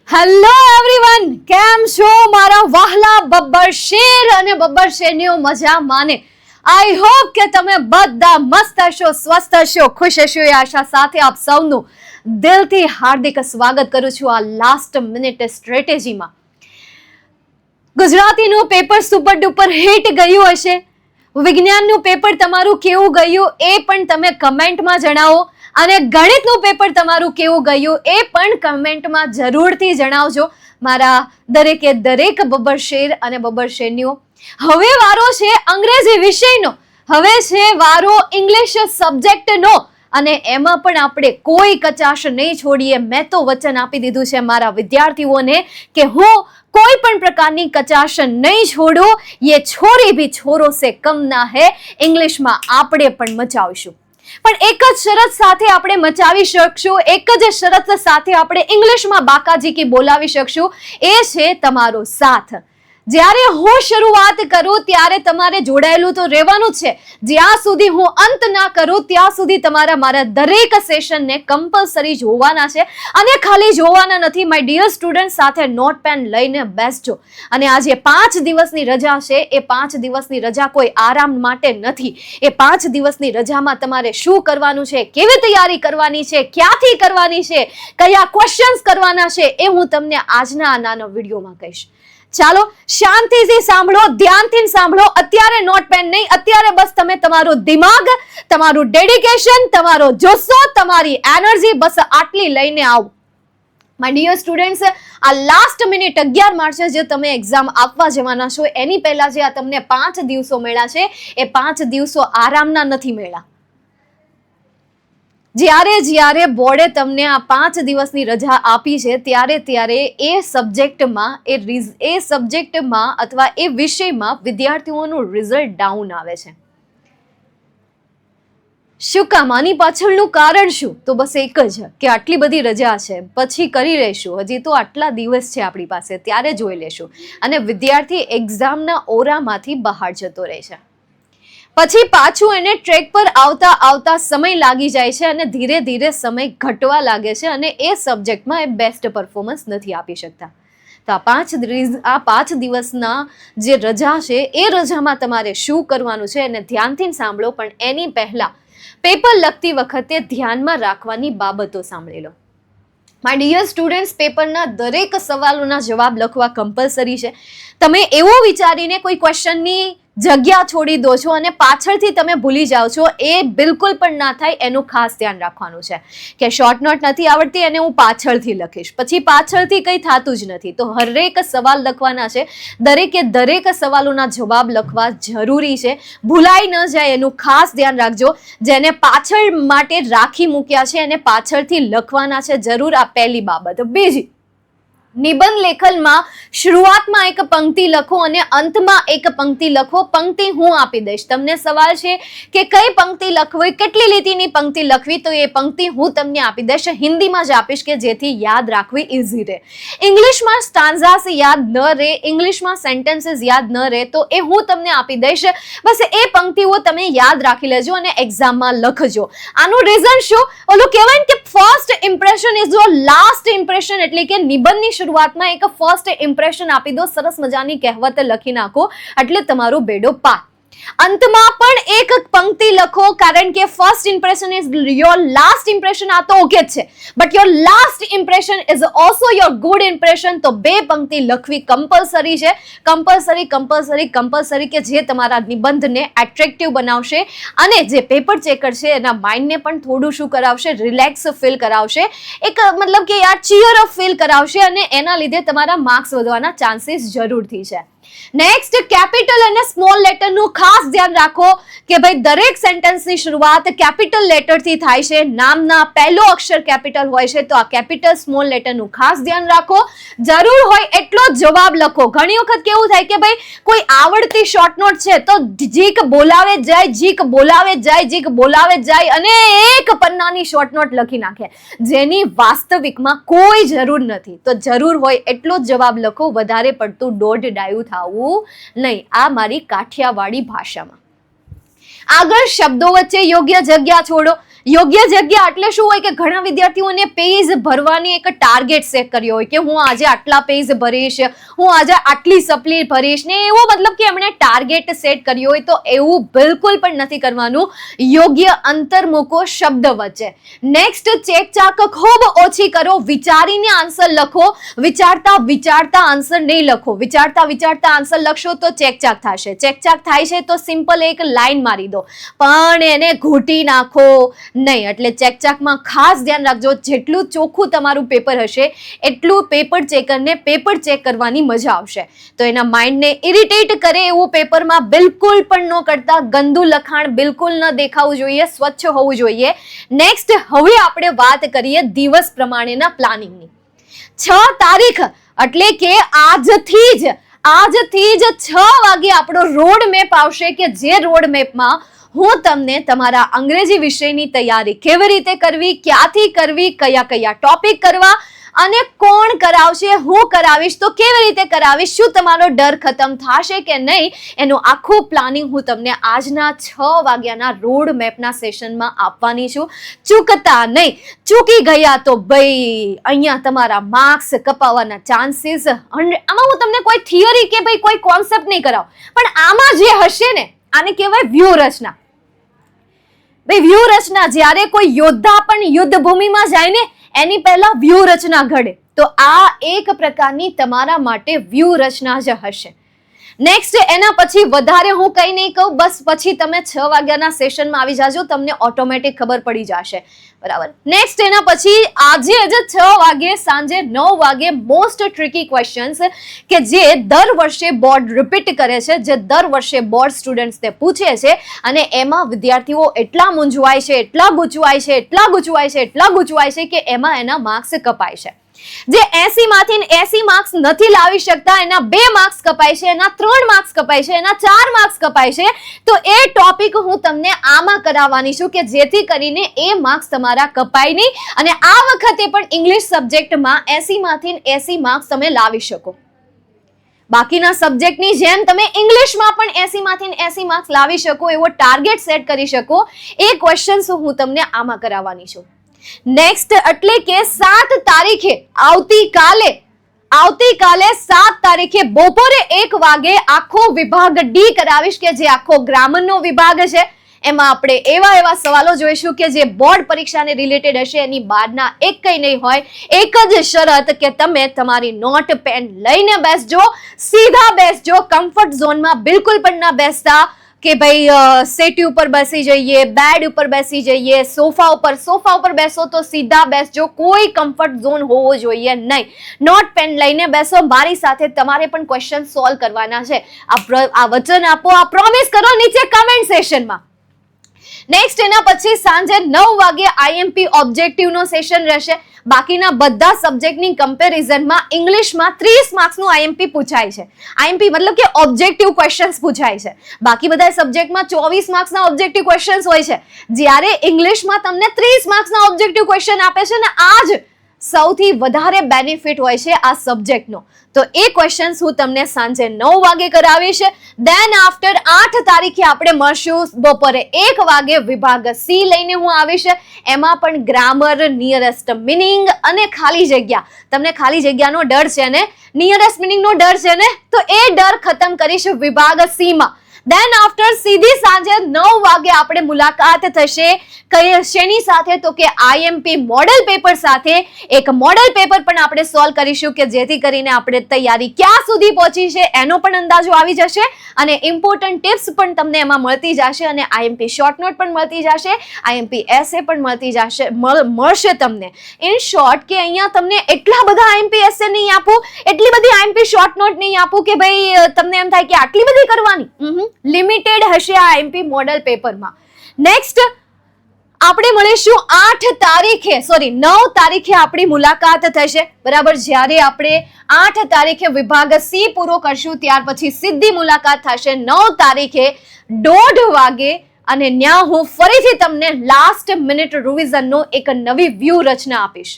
Hello everyone, કેમ છો મારા વહાલા બબ્બર શેર અને બબ્બર શેરનીઓ? મજા માને. આઈ હોપ કે તમે બધા મસ્ત હશો, સ્વસ્થ હશો, ખુશ હશો. એ આશા સાથે આપ સૌનું દિલથી હાર્દિક સ્વાગત કરું છું આ લાસ્ટ મિનિટ સ્ટ્રેટેજીમાં. ગુજરાતીનું પેપર સુપર ડુપર હિટ ગયું હશે. વિજ્ઞાનનું પેપર તમારું કેવું ગયું એ પણ તમે કમેન્ટમાં જણાવો, અને ગણિતનું પેપર તમારું કેવું ગયું એ પણ કમેન્ટમાં જરૂરથી જણાવજો મારા દરેકે દરેક બબ્બર શેર અને બબ્બર શેરનીઓ. હવે વારો છે અંગ્રેજી વિષયનો, હવે છે વારો ઇંગ્લિશ સબ્જેક્ટનો, અને એમાં પણ આપણે કોઈ કચાશ નહીં છોડીએ. મેં તો વચન આપી દીધું છે મારા વિદ્યાર્થીઓને કે હું કોઈ પણ પ્રકારની કચાશ નહીં છોડું. ये छोरी भी छोरों से कम ना है. ઇંગ્લિશમાં આપણે પણ મચાવીશું, પણ એક જ શરત સાથે આપણે મચાવી શકશું, એક જ શરત સાથે આપણે ઇંગ્લિશમાં બાકાજી કી બોલાવી શકશું. એ છે તમારો સાથ. જ્યારે હું શરૂઆત કરું ત્યારે તમારે જોડાયેલું તો રહેવાનું છે. જ્યાં સુધી હું અંત ના કરું ત્યાં સુધી તમારા મારા દરેક સેશનને કમ્પલસરી જોવાના છે. અને ખાલી જોવાના નથી, માય ડિયર સ્ટુડન્ટ, સાથે નોટ પેન લઈને બેસજો. અને આજે 5 દિવસની રજા છે, એ 5 દિવસની રજા કોઈ આરામ માટે નથી. એ 5 દિવસની રજામાં તમારે શું કરવાનું છે, કેવી તૈયારી કરવાની છે, ક્યાંથી કરવાની છે, કયા ક્વેશ્ચન્સ કરવાના છે, એ હું તમને આજના આ નાના વિડીયોમાં કહીશ. ચાલો શાંતિથી સાંભળો, ધ્યાનથી સાંભળો. અત્યારે નોટ પેન નહીં, અત્યારે બસ તમે તમારું દિમાગ, તમારું ડેડિકેશન, તમારો જોશો, તમારી એનર્જી બસ આટલી લઈને આવો. માય ડિયર સ્ટુડન્ટ્સ, આ લાસ્ટ મિનિટ 11 માર્ચે જે તમે એક્ઝામ આપવા જવાના છો, એની પહેલા જે આ તમને 5 દિવસો મળ્યા છે, એ 5 દિવસો આરામના નથી મળ્યા. જ્યારે બોર્ડે તમને આ 5 દિવસની રજા આપી છે ત્યારે એ સબ્જેક્ટમાં અથવા એ વિષયમાં વિદ્યાર્થીઓનું રિઝલ્ટ ડાઉન આવે છે. શું કામ? આની પાછળનું કારણ શું? તો બસ એક જ કે આટલી બધી રજા છે, પછી કરી લેશું, હજી તો આટલા દિવસ છે આપણી પાસે, ત્યારે જોઈ લેશું. અને વિદ્યાર્થી એક્ઝામના ઓરામાંથી બહાર જતો રહે છે. પછી પાછું એને ટ્રેક પર આવતા સમય લાગી જાય છે, અને ધીરે ધીરે સમય ઘટવા લાગે છે, અને એ સબ્જેક્ટમાં એ બેસ્ટ પરફોર્મન્સ નથી આપી શકતા. તો આ 5 દિવસના જે રજા છે, એ રજામાં તમારે શું કરવાનું છે એને ધ્યાનથી સાંભળો. પણ એની પહેલા પેપર લખતી વખતે ધ્યાનમાં રાખવાની બાબતો સાંભળી લો. માય ડિયર સ્ટુડન્ટ્સ, પેપરના દરેક સવાલોના જવાબ લખવા કમ્પલસરી છે. તમે એવું વિચારીને કોઈ ક્વેશ્ચનની જગ્યા છોડી દો છો અને પાછળથી તમે ભૂલી જાઓ છો, એ બિલકુલ પણ ના થાય. એનું ખાસ ધ્યાન રાખવાનું છે કે શોર્ટ નોટ નથી આવડતી એને હું પાછળથી લખીશ, પછી પાછળથી કંઈ થતું જ નથી. તો હરેક સવાલ લખવાના છે, દરેક સવાલોના જવાબ લખવા જરૂરી છે. ભૂલાઈ ન જાય એનું ખાસ ધ્યાન રાખજો. જેને પાછળ માટે રાખી મૂક્યા છે એને પાછળથી લખવાના છે જરૂર. આ પહેલી બાબત. બીજી, નિબંધ લેખનમાં શરૂઆતમાં એક પંક્તિ લખો અને અંતમાં એક પંક્તિ લખો. પંક્તિ હું આપી દઈશ. તમને સવાલ છે કે કઈ પંક્તિ લખવી, કેટલી લીટીની પંક્તિ લખવી, તો એ પંક્તિ હું તમને આપી દઈશ. હિન્દીમાં જ આપીશ કે જેથી યાદ રાખવી ઈઝી રહે. ઇંગ્લિશમાં સ્ટાન્ઝાસ યાદ ન રહે, ઇંગ્લિશમાં સેન્ટેન્સીસ યાદ ન રહે, તો એ હું તમને આપી દઈશ. બસ એ પંક્તિઓ તમે યાદ રાખી લેજો અને એક્ઝામમાં લખજો. આનું રીઝન શું? ઓલું કહેવાય ને કે first impression is your last impression, એટલે કે નિબંધની શરૂઆતમાં એક ફર્સ્ટ ઇમ્પ્રેશન આપી દો. સરસ મજાની કહેવત લખી નાખો એટલે તમારો બેડો પાર. અંતમાં પણ એક પંક્તિ લખો, કારણ કે first impression is your last impression. આ તો ઓકે છે, but your last impression is also your good impression. તો 2 પંક્તિ લખવી કમ્પલસરી છે. કમ્પલસરી કે જે તમારા નિબંધને એટ્રેક્ટિવ બનાવશે અને જે પેપર ચેકર છે એના માઇન્ડને પણ થોડું શું કરાવશે, રિલેક્સ ફીલ કરાવશે. એક મતલબ કે યાર ચીયર અપ ફીલ કરાવશે, અને એના લીધે તમારા માર્ક્સ વધવાના ચાન્સીસ જરૂરથી છે. નેક્સ્ટ, કેપિટલ અને સ્મોલ લેટરનું ખાસ ધ્યાન રાખો કે ભાઈ દરેક સેન્ટેન્સની શરૂઆત કેપિટલ લેટરથી થાય છે. નામના પહેલો અક્ષર કેપિટલ હોય છે, તો આ કેપિટલ સ્મોલ લેટરનું ખાસ ધ્યાન રાખો. જરૂર હોય એટલો જવાબ લખો. ઘણી વખત કેવું થાય કે ભાઈ કોઈ આવડતી શોર્ટ નોટ છે તો જીક બોલાવે જાય અને એક પન્નાની શોર્ટ નોટ લખી નાખે, જેની વાસ્તવિકમાં કોઈ જરૂર નથી. તો જરૂર હોય એટલો જ જવાબ લખો, વધારે પડતું દોઢ ડાયું થવું નહીં. આ મારી કાઠિયાવાડી ભાષામાં. આગળ શબ્દો વચ્ચે યોગ્ય જગ્યા છોડો. યોગ્ય જગ્યા એટલે શું હોય કે ઘણા વિદ્યાર્થીઓને પેજ ભરવાની એક ટાર્ગેટ સેટ કર્યો હોય કે હું આજે આટલા પેજ ભરીશ, હું આજે આટલી સપ્લી ભરીશ ને એવો મતલબ કે એમણે ટાર્ગેટ સેટ કર્યો હોય. તો એવું બિલકુલ પણ નથી કરવાનું. યોગ્ય અંતર મૂકો શબ્દ વચ્ચે. નેક્સ્ટ, ચેકચાક ખૂબ ઓછી કરો. વિચારીને આન્સર લખો. વિચારતા વિચારતા આન્સર નહીં લખો. વિચારતા વિચારતા આન્સર લખશો તો ચેકચાક થશે. ચેકચાક થાય છે તો સિમ્પલ એક લાઈન મારી દો, પણ એને ઘૂંટી નાખો નહીં. એટલે ચેકચાકમાં ખાસ ધ્યાન રાખજો. જેટલું ચોખ્ખું તમારું પેપર હશે એટલું પેપર ચેકરને પેપર ચેક કરવાની મજા આવશે. તો એના માઇન્ડને ઇરિટેટ કરે એવું પેપરમાં બિલકુલ પણ ન કરતા. ગંદુ લખાણ બિલકુલ ન દેખાવું જોઈએ, સ્વચ્છ હોવું જોઈએ. નેક્સ્ટ, હવે આપણે વાત કરીએ દિવસ પ્રમાણેના પ્લાનિંગની. 6 તારીખ એટલે કે આજથી જ 6 વાગે આપણો રોડ મેપ આવશે કે જે રોડ મેપમાં હું તમને તમારા અંગ્રેજી વિષયની તૈયારી કેવી રીતે કરવી, ક્યાંથી કરવી, કયા કયા ટોપિક કરવા અને કોણ કરાવશે, હું કરાવીશ તો કેવી રીતે કરાવીશ, શું તમારો ડર ખતમ થશે કે નહીં, એનું આખું પ્લાનિંગ હું તમને આજના 6 વાગ્યાના રોડ મેપના સેશનમાં આપવાની છું. ચૂકતા નહીં. ચૂકી ગયા તો ભાઈ અહીંયા તમારા માર્ક્સ કપાવવાના ચાન્સીસ. આમાં હું તમને કોઈ થિયરી કે ભાઈ કોઈ કોન્સેપ્ટ નહીં કરાવું, પણ આમાં જે હશે ને આને કહેવાય વ્યૂહરચના. ભાઈ વ્યૂહરચના, જ્યારે કોઈ યોદ્ધા પણ યુદ્ધ ભૂમિમાં જાય ને એની પહેલા વ્યૂહરચના ઘડે. તો આ એક પ્રકારની તમારા માટે વ્યૂહરચના જ હશે. નેક્સ્ટ, એના પછી વધારે હું કંઈ નહીં કહું, બસ પછી તમે 6 વાગ્યાના સેશનમાં આવી જાજો, તમને ઓટોમેટિક ખબર પડી જશે. બરાબર. નેક્સ્ટ, એના પછી આજે જ 6 વાગે સાંજે 9 વાગે મોસ્ટ ટ્રિકી ક્વેશ્ચન્સ કે જે દર વર્ષે બોર્ડ રિપીટ કરે છે, જે દર વર્ષે બોર્ડ સ્ટુડન્ટ્સને પૂછે છે અને એમાં વિદ્યાર્થીઓ એટલા મૂંઝવાય છે, એટલા ગૂંચવાય છે કે એમાં એના માર્ક્સ કપાય છે. જે 80 માંથી 80 માર્ક્સ નથી લાવી શકતા એના 2 માર્ક્સ કપાય છે, એના 3 માર્ક્સ કપાય છે, એના 4 માર્ક્સ કપાય છે. તો એ ટોપિક હું તમને આમાં કરાવવાની છું કે જેથી કરીને એ માર્ક્સ તમારા કપાય નહીં અને આ વખતે પણ ઇંગ્લિશ સબ્જેક્ટમાં 80 માંથી 80 માર્ક્સ તમે લાવી શકો. બાકીના સબ્જેક્ટની જેમ તમે ઇંગ્લિશમાં પણ 80 માંથી 80 માર્ક્સ લાવી શકો એવો ટાર્ગેટ સેટ કરી શકો. એ ક્વેશ્ચન્સ હું તમને આમાં કરાવવાની છું. નેક્સ્ટ, એટલે કે 7 તારીખે આવતીકાલે 7 તારીખે બપોરે 1 વાગે આખો વિભાગ ડી કરાવીશ કે જે આખો ગ્રામરનો વિભાગ છે. એમાં આપણે એવા સવાલો જોઈશું કે જે બોર્ડ પરીક્ષાને રિલેટેડ હશે. એની બહારના એક કંઈ નહીં હોય. એક જ શરત કે તમે તમારી નોટ પેન લઈને બેસજો, સીધા બેસજો. કમ્ફર્ટ ઝોનમાં બિલકુલ પણ ના બેસતા કે ભાઈ સેટી ઉપર બેસી જઈએ, બેડ ઉપર બેસી જઈએ, સોફા ઉપર બેસો તો સીધા બેસજો. કોઈ કમ્ફર્ટ ઝોન હોવો જોઈએ નહીં. નોટ પેન લઈને બેસો. મારી સાથે તમારે પણ ક્વેશ્ચન સોલ્વ કરવાના છે. આ વચન આપો, આ પ્રોમિસ કરો નીચે કમેન્ટ સેશનમાં. નેક્સ્ટ, એના પછી સાંજે 9 વાગે આઈએમપી ઓબ્જેક્ટિવનો સેશન રહેશે. બાકીના બધા સબ્જેક્ટની કમ્પેરિઝનમાં ઇંગ્લિશમાં 30 માર્ક્સનું આઈએમપી પૂછાય છે. આઈએમપી મતલબ કે ઓબ્જેક્ટિવ ક્વેશ્ચન્સ પૂછાય છે. બાકી બધા સબ્જેક્ટમાં 24 માર્ક્સના ઓબ્જેક્ટિવ ક્વેશ્ચન્સ હોય છે. જ્યારે ઇંગ્લિશમાં તમને 30 માર્ક્સના ઓબ્જેક્ટિવ ક્વેશ્ચન આપે છે ને આ જ સૌથી વધારે બેનિફિટ હોય છે આ સબ્જેક્ટનો. તો એ ક્વેશ્ચન્સ હું તમને સાંજે 9 વાગે કરાવીશ. દેન આફ્ટર 8 તારીખે આપણે મળશું બપોરે 1 વાગે વિભાગ સી લઈને હું આવીશ. એમાં પણ ગ્રામર, નિયરેસ્ટ મિનિંગ અને ખાલી જગ્યા. તમને ખાલી જગ્યાનો ડર છે ને, નિયરેસ્ટ મિનિંગનો ડર છે ને, તો એ ડર ખતમ કરીશ વિભાગ સી માં. દેન આફ્ટર સીધી સાંજે 9 વાગે આપણે મુલાકાત થશે શેની સાથે તો કે આઈએમપી મોડેલ પેપર સાથે. એક મોડેલ પેપર પણ આપણે સોલ્વ કરીશું કે જેથી કરીને આપણે તૈયારી ક્યાં સુધી પહોંચી છે એનો પણ અંદાજો આવી જશે અને ઇમ્પોર્ટન્ટ ટિપ્સ પણ તમને એમાં મળતી જશે અને આઈએમપી શોર્ટ નોટ પણ મળતી જશે, આઈએમપી એસે પણ મળશે તમને. ઇન શોર્ટ કે અહીંયા તમને એટલા બધા આઈએમપી એસે નહીં આપું, એટલી બધી આઈએમપી શોર્ટ નોટ નહીં આપું કે ભાઈ તમને એમ થાય કે આટલી બધી કરવાની. લિમિટેડ હશે આ આઈએમપી મોડેલ પેપરમાં. નેક્સ્ટ આપણે મળીશું 9 તારીખે આપણી મુલાકાત થશે. બરાબર. જ્યારે આપણે 8 તારીખે વિભાગ સી પૂરો કરશું ત્યાર પછી સીધી મુલાકાત થશે 9 તારીખે 1:30 વાગે અને ત્યાં હું ફરીથી તમને લાસ્ટ મિનિટ રિવિઝનનો એક નવી વ્યૂ રચના આપીશ.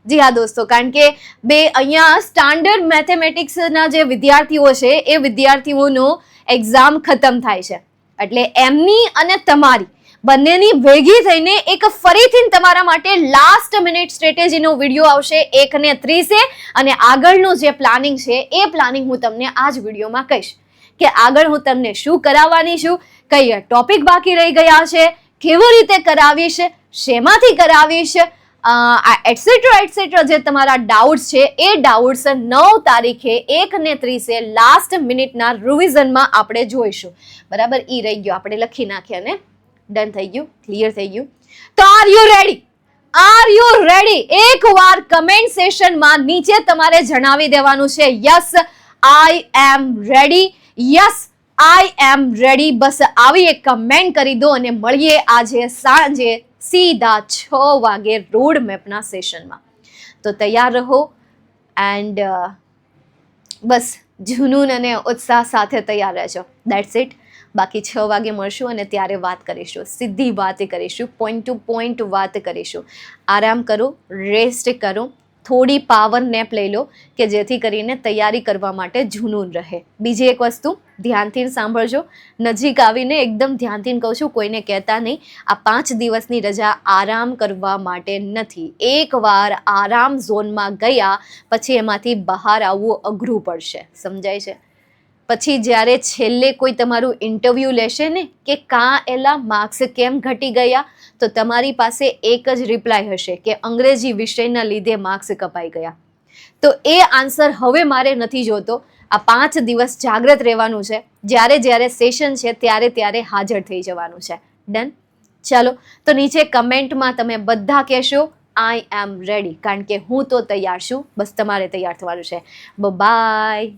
જી હા દોસ્તો, કારણ કે અહીંયા સ્ટાન્ડર્ડ મેથેમેટિક્સના જે વિદ્યાર્થીઓ છે એ વિદ્યાર્થીઓનો એક્ઝામ ખતમ થાય છે એટલે એમની અને તમારી બંનેની ભેગી થઈને એક ફરીથી તમારા માટે લાસ્ટ મિનિટ સ્ટ્રેટેજીનો વિડીયો આવશે 1:30 અને આગળનું જે પ્લાનિંગ છે એ પ્લાનિંગ હું તમને આ જ વિડીયોમાં કહીશ કે આગળ હું તમને શું કરાવવાની છું, કઈ ટોપિક બાકી રહી ગયા છે, કેવી રીતે કરાવીશ, શેમાંથી કરાવીશ, એટસેટ્રા જે તમારા ડાઉટ્સ છે એ ડાઉટ્સ 9 તારીખે 1:30 લાસ્ટ મિનિટના રિવિઝનમાં આપણે જોઈશું. બરાબર, ઈ રહી ગયો, આપણે લખી નાખ્યા ને, ડન થઈ ગયું, ક્લિયર થઈ ગયું. તો are you ready? Are you ready? એકવાર કમેન્ટ સેશનમાં નીચે તમારે જણાવી દેવાનું છે yes I am ready, yes I am ready. બસ આવી એક કમેન્ટ કરી દો અને મળીએ આજે સાંજે સીધા 6 વાગે રોડ મેપના સેશનમાં. તો તૈયાર રહો એન્ડ બસ જુનૂન અને ઉત્સાહ સાથે તૈયાર રહેજો. That's it. બાકી 6 વાગે મળશું અને ત્યારે વાત કરીશું, સીધી વાત કરીશું, પોઈન્ટ ટુ પોઈન્ટ વાત કરીશું. આરામ કરો, રેસ્ટ કરો, થોડી પાવર નેપ લઈ લો કે જેથી કરીને તૈયારી કરવા માટે જુનૂન રહે. બીજી એક વસ્તુ ધ્યાનથી સાંભળજો, નજીક આવીને એકદમ ધ્યાનથી કહું છું, કોઈને કહેતા નહીં. આ 5 દિવસની રજા આરામ કરવા માટે નથી. એકવાર આરામ ઝોનમાં ગયા પછી એમાંથી બહાર આવવું અઘરું પડશે, સમજાય છે? પછી જ્યારે છેલ્લે કોઈ તમારું ઇન્ટરવ્યૂ લેશે ને કે કાં એલા માર્ક્સ કેમ ઘટી ગયા, તો તમારી પાસે એક જ રિપ્લાય હશે કે અંગ્રેજી વિષયના લીધે માર્ક્સ કપાઈ ગયા. તો એ આન્સર હવે મારે નથી જોતો. આ 5 દિવસ જાગ્રત રહેવાનું છે, જ્યારે સેશન છે ત્યારે હાજર થઈ જવાનું છે. ડન? ચાલો, તો નીચે કમેન્ટમાં તમે બધા કહેશો આઈ એમ રેડી, કારણ કે હું તો તૈયાર છું, બસ તમારે તૈયાર થવાનું છે. બાય.